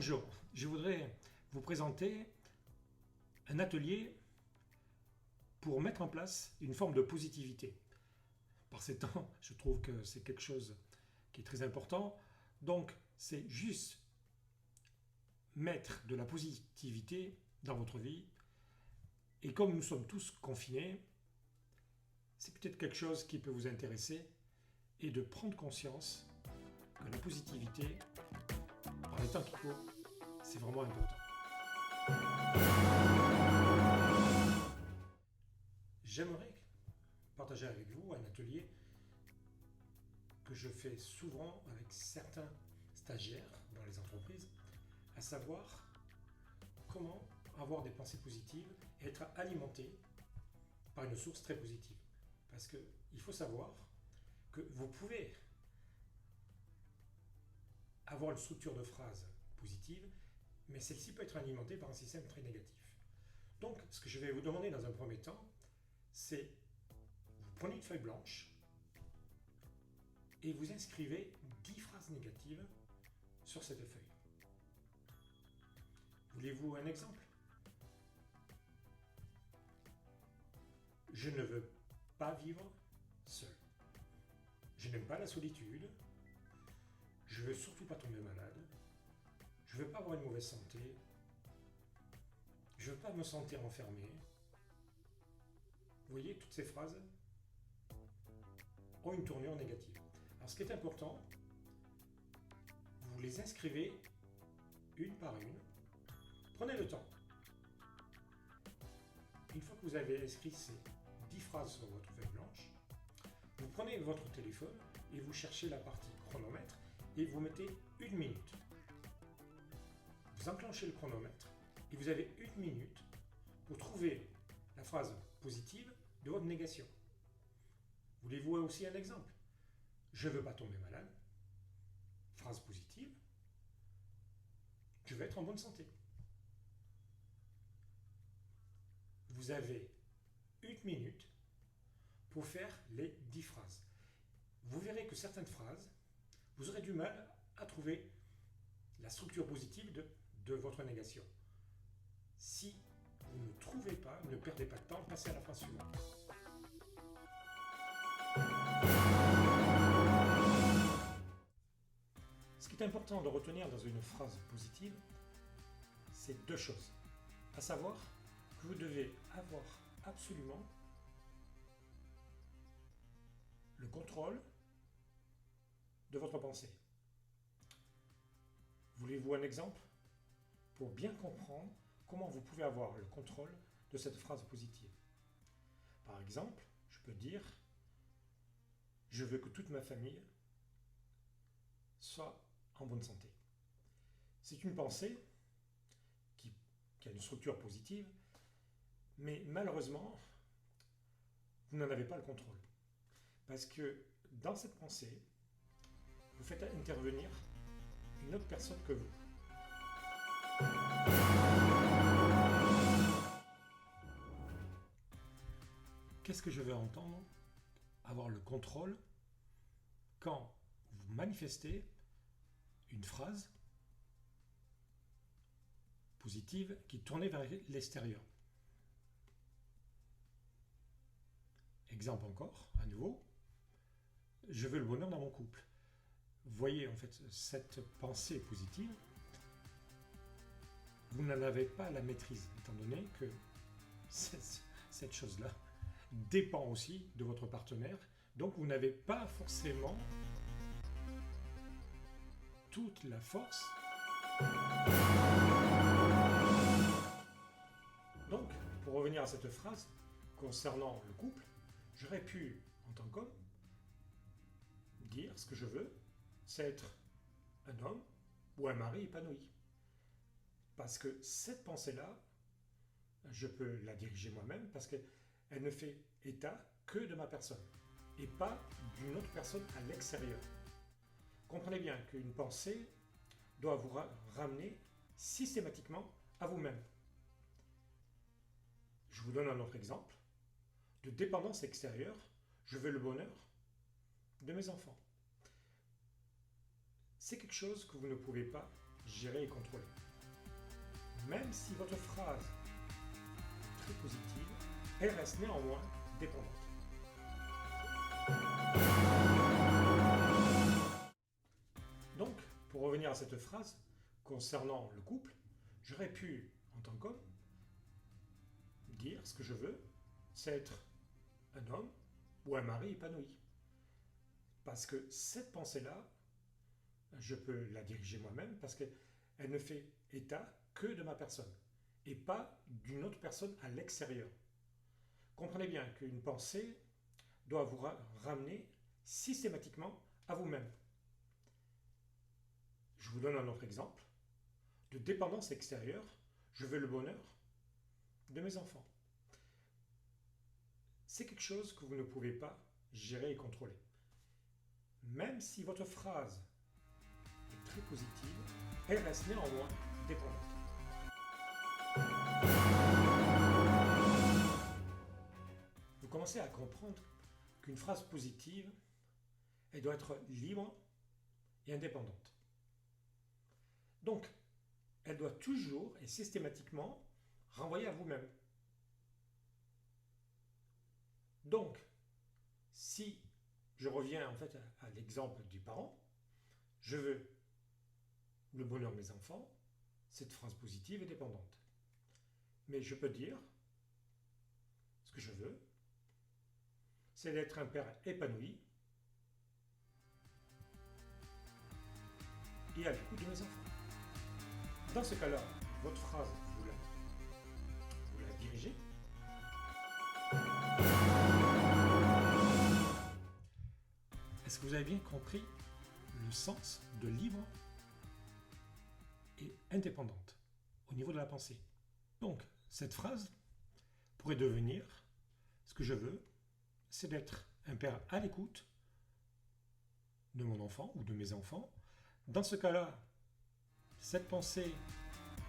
Bonjour, je voudrais vous présenter un atelier pour mettre en place une forme de positivité. Par ces temps, je trouve que c'est quelque chose qui est très important. Donc, c'est juste mettre de la positivité dans votre vie. Et comme nous sommes tous confinés, c'est peut-être quelque chose qui peut vous intéresser et de prendre conscience que la positivité, par les temps qui courent, c'est vraiment important. J'aimerais partager avec vous un atelier que je fais souvent avec certains stagiaires dans les entreprises, à savoir comment avoir des pensées positives et être alimenté par une source très positive. Parce qu'il faut savoir que vous pouvez avoir une structure de phrase positive, mais celle-ci peut être alimentée par un système très négatif. Donc, ce que je vais vous demander dans un premier temps, c'est vous prenez une feuille blanche et vous inscrivez 10 phrases négatives sur cette feuille. Voulez-vous un exemple? Je ne veux pas vivre seul. Je n'aime pas la solitude. Je ne veux surtout pas tomber malade. Je ne veux pas avoir une mauvaise santé. Je ne veux pas me sentir enfermé. Vous voyez, toutes ces phrases ont une tournure négative. Alors, ce qui est important, vous les inscrivez une par une. Prenez le temps. Une fois que vous avez inscrit ces 10 phrases sur votre feuille blanche, vous prenez votre téléphone et vous cherchez la partie chronomètre et vous mettez 1 minute. Vous enclenchez le chronomètre et vous avez 1 minute pour trouver la phrase positive de votre négation. Voulez-vous aussi un exemple? Je ne veux pas tomber malade. Phrase positive. Je vais être en bonne santé. Vous avez 1 minute pour faire les 10 phrases. Vous verrez que certaines phrases, vous aurez du mal à trouver la structure positive de votre négation. Si vous ne trouvez pas, ne perdez pas de temps, passez à la phrase suivante. Ce qui est important de retenir dans une phrase positive, c'est 2 choses. À savoir que vous devez avoir absolument le contrôle de votre pensée. Voulez-vous un exemple pour bien comprendre comment vous pouvez avoir le contrôle de cette phrase positive? Par exemple, je peux dire « Je veux que toute ma famille soit en bonne santé ». C'est une pensée qui a une structure positive, mais malheureusement, vous n'en avez pas le contrôle. Parce que dans cette pensée, vous faites intervenir une autre personne que vous. Qu'est-ce que je veux entendre? Avoir le contrôle quand vous manifestez une phrase positive qui est tournée vers l'extérieur. Exemple encore, à nouveau, je veux le bonheur dans mon couple. Vous voyez en fait cette pensée positive, vous n'en avez pas la maîtrise, étant donné que cette chose-là dépend aussi de votre partenaire, donc vous n'avez pas forcément toute la force. Donc, pour revenir à cette phrase concernant le couple, j'aurais pu, en tant qu'homme, dire ce que je veux, c'est être un homme ou un mari épanoui. Parce que cette pensée-là, je peux la diriger moi-même parce qu'elle ne fait état que de ma personne et pas d'une autre personne à l'extérieur. Comprenez bien qu'une pensée doit vous ramener systématiquement à vous-même. Je vous donne un autre exemple. De dépendance extérieure, je veux le bonheur de mes enfants. C'est quelque chose que vous ne pouvez pas gérer et contrôler. Même si votre phrase est très positive, elle reste néanmoins dépendante. Donc, pour revenir à cette phrase concernant le couple, j'aurais pu, en tant qu'homme, dire ce que je veux, c'est être un homme ou un mari épanoui. Parce que cette pensée-là, je peux la diriger moi-même parce qu'elle ne fait état que de ma personne et pas d'une autre personne à l'extérieur. Comprenez bien qu'une pensée doit vous ramener systématiquement à vous-même. Je vous donne un autre exemple de dépendance extérieure. Je veux le bonheur de mes enfants. C'est quelque chose que vous ne pouvez pas gérer et contrôler. Même si votre phrase est très positive, elle reste néanmoins dépendante. Vous commencez à comprendre qu'une phrase positive, elle doit être libre et indépendante. Donc, elle doit toujours et systématiquement renvoyer à vous-même. Donc, si je reviens en fait à l'exemple du parent, je veux le bonheur de mes enfants, cette phrase positive est dépendante. Mais je peux dire ce que je veux, c'est d'être un père épanoui et à l'écoute de mes enfants. Dans ce cas-là, votre phrase, vous la dirigez. Est-ce que vous avez bien compris le sens de libre et indépendante au niveau de la pensée? Donc, cette phrase pourrait devenir ce que je veux, c'est d'être un père à l'écoute de mon enfant ou de mes enfants. Dans ce cas-là, cette pensée,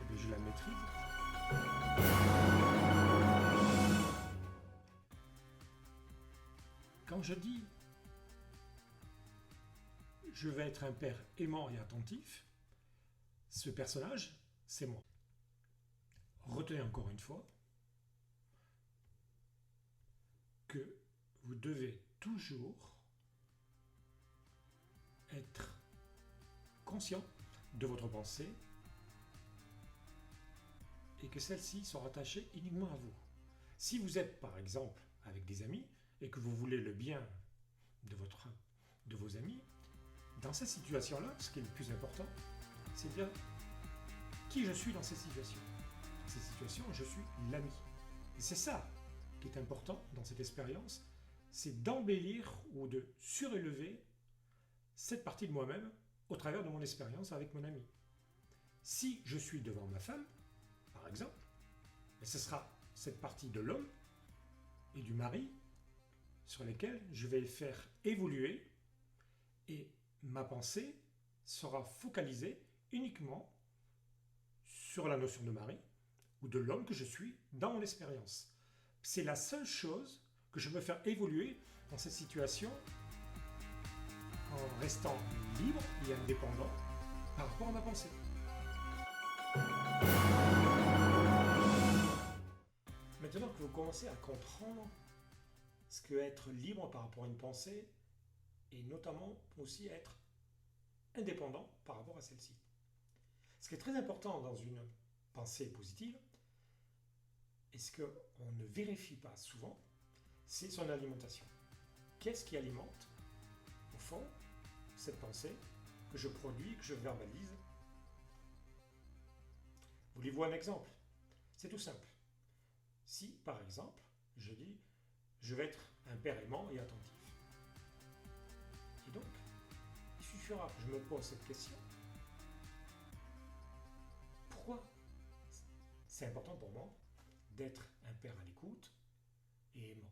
eh bien, je la maîtrise. Quand je dis je vais être un père aimant et attentif, ce personnage, c'est moi. Retenez encore une fois que vous devez toujours être conscient de votre pensée et que celles-ci sont rattachées uniquement à vous. Si vous êtes par exemple avec des amis et que vous voulez le bien de vos amis, dans cette situation-là, ce qui est le plus important, c'est de dire qui je suis dans ces situations. Dans ces situations, je suis l'ami. Et c'est ça qui est important dans cette expérience, c'est d'embellir ou de surélever cette partie de moi-même au travers de mon expérience avec mon ami. Si je suis devant ma femme, par exemple, ce sera cette partie de l'homme et du mari sur lesquels je vais faire évoluer et ma pensée sera focalisée uniquement sur la notion de mari ou de l'homme que je suis dans mon expérience. C'est la seule chose que je peux faire évoluer dans cette situation en restant libre et indépendant par rapport à ma pensée. Maintenant que vous commencez à comprendre ce que être libre par rapport à une pensée et notamment aussi être indépendant par rapport à celle-ci. Ce qui est très important dans une pensée positive, et ce qu'on ne vérifie pas souvent, c'est son alimentation. Qu'est-ce qui alimente, au fond, cette pensée que je produis, que je verbalise? Voulez-vous un exemple? C'est tout simple. Si, par exemple, je dis « je vais être un père aimant et attentif », et donc, il suffira que je me pose cette question. Pourquoi c'est important pour moi d'être un père à l'écoute et aimant?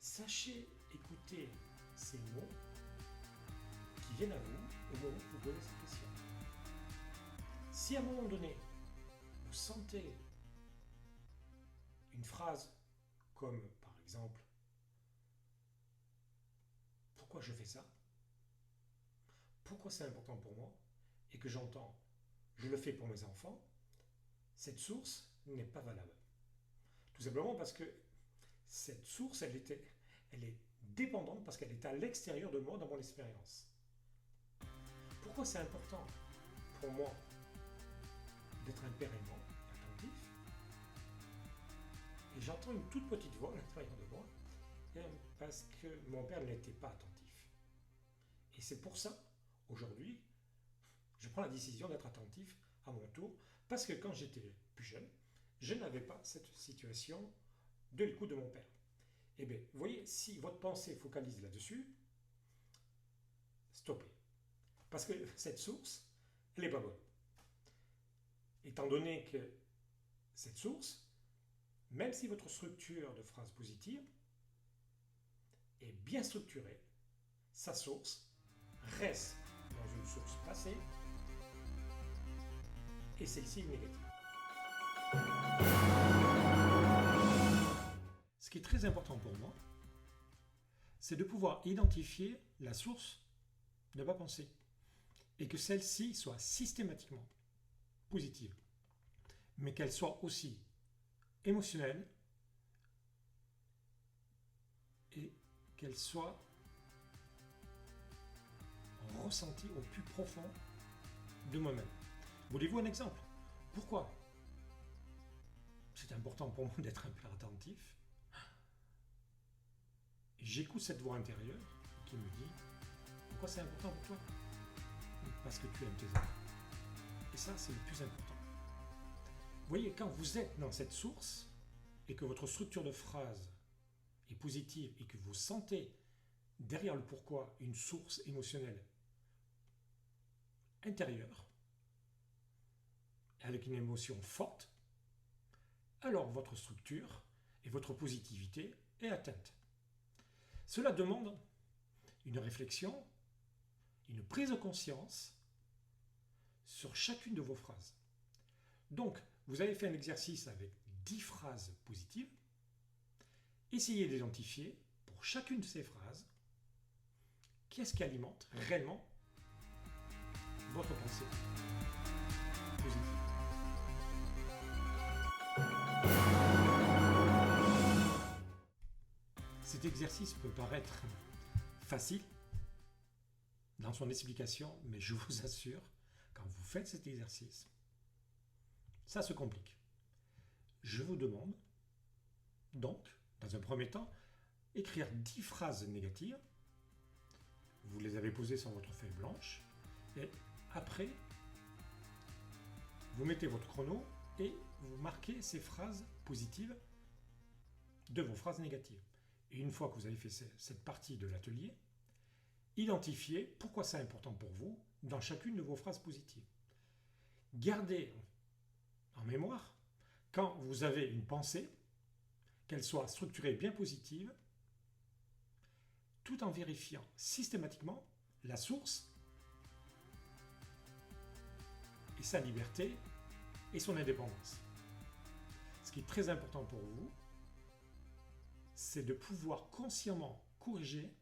Sachez écouter ces mots qui viennent à vous au moment où vous posez cette question. Si à un moment donné, vous sentez une phrase comme par exemple « Pourquoi je fais ça? Pourquoi c'est important pour moi ?» et que j'entends je le fais pour mes enfants, cette source n'est pas valable. Tout simplement parce que cette source, elle est dépendante parce qu'elle est à l'extérieur de moi dans mon expérience. Pourquoi c'est important pour moi d'être un père aimant, attentif? Et j'entends une toute petite voix à l'intérieur de moi parce que mon père n'était pas attentif. Et c'est pour ça, aujourd'hui, je prends la décision d'être attentif à mon tour, parce que quand j'étais plus jeune, je n'avais pas cette situation de l'écoute de mon père. Eh bien, vous voyez, si votre pensée focalise là-dessus, stoppez. Parce que cette source, elle n'est pas bonne. Étant donné que cette source, même si votre structure de phrase positive est bien structurée, sa source reste dans une source passée et celle-ci est négative. Ce qui est très important pour moi, c'est de pouvoir identifier la source de ma pensée et que celle-ci soit systématiquement positive, mais qu'elle soit aussi émotionnelle et qu'elle soit ressentie au plus profond de moi-même. Voulez-vous un exemple? Pourquoi c'est important pour moi d'être un père attentif? J'écoute cette voix intérieure qui me dit pourquoi c'est important pour toi? Parce que tu aimes tes enfants. Et ça, c'est le plus important. Vous voyez, quand vous êtes dans cette source et que votre structure de phrase est positive et que vous sentez derrière le pourquoi une source émotionnelle intérieure, avec une émotion forte, alors votre structure et votre positivité est atteinte. Cela demande une réflexion, une prise de conscience sur chacune de vos phrases. Donc, vous avez fait un exercice avec 10 phrases positives. Essayez d'identifier pour chacune de ces phrases qu'est-ce qui alimente réellement votre pensée positive. Cet exercice peut paraître facile dans son explication, mais je vous assure, quand vous faites cet exercice, ça se complique. Je vous demande donc, dans un premier temps, écrire 10 phrases négatives. Vous les avez posées sur votre feuille blanche. Et après, vous mettez votre chrono et vous marquez ces phrases positives de vos phrases négatives. Et une fois que vous avez fait cette partie de l'atelier, identifiez pourquoi c'est important pour vous dans chacune de vos phrases positives. Gardez en mémoire, quand vous avez une pensée, qu'elle soit structurée bien positive, tout en vérifiant systématiquement la source et sa liberté et son indépendance. Ce qui est très important pour vous, c'est de pouvoir consciemment corriger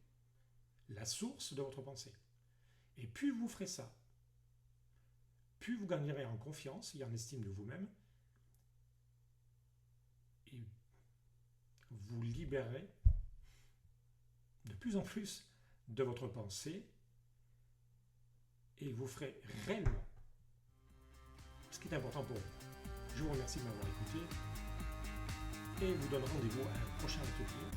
la source de votre pensée. Et plus vous ferez ça, plus vous gagnerez en confiance et en estime de vous-même, et vous libérerez de plus en plus de votre pensée, et vous ferez réellement ce qui est important pour vous. Je vous remercie de m'avoir écouté et vous donne rendez-vous à un prochain atelier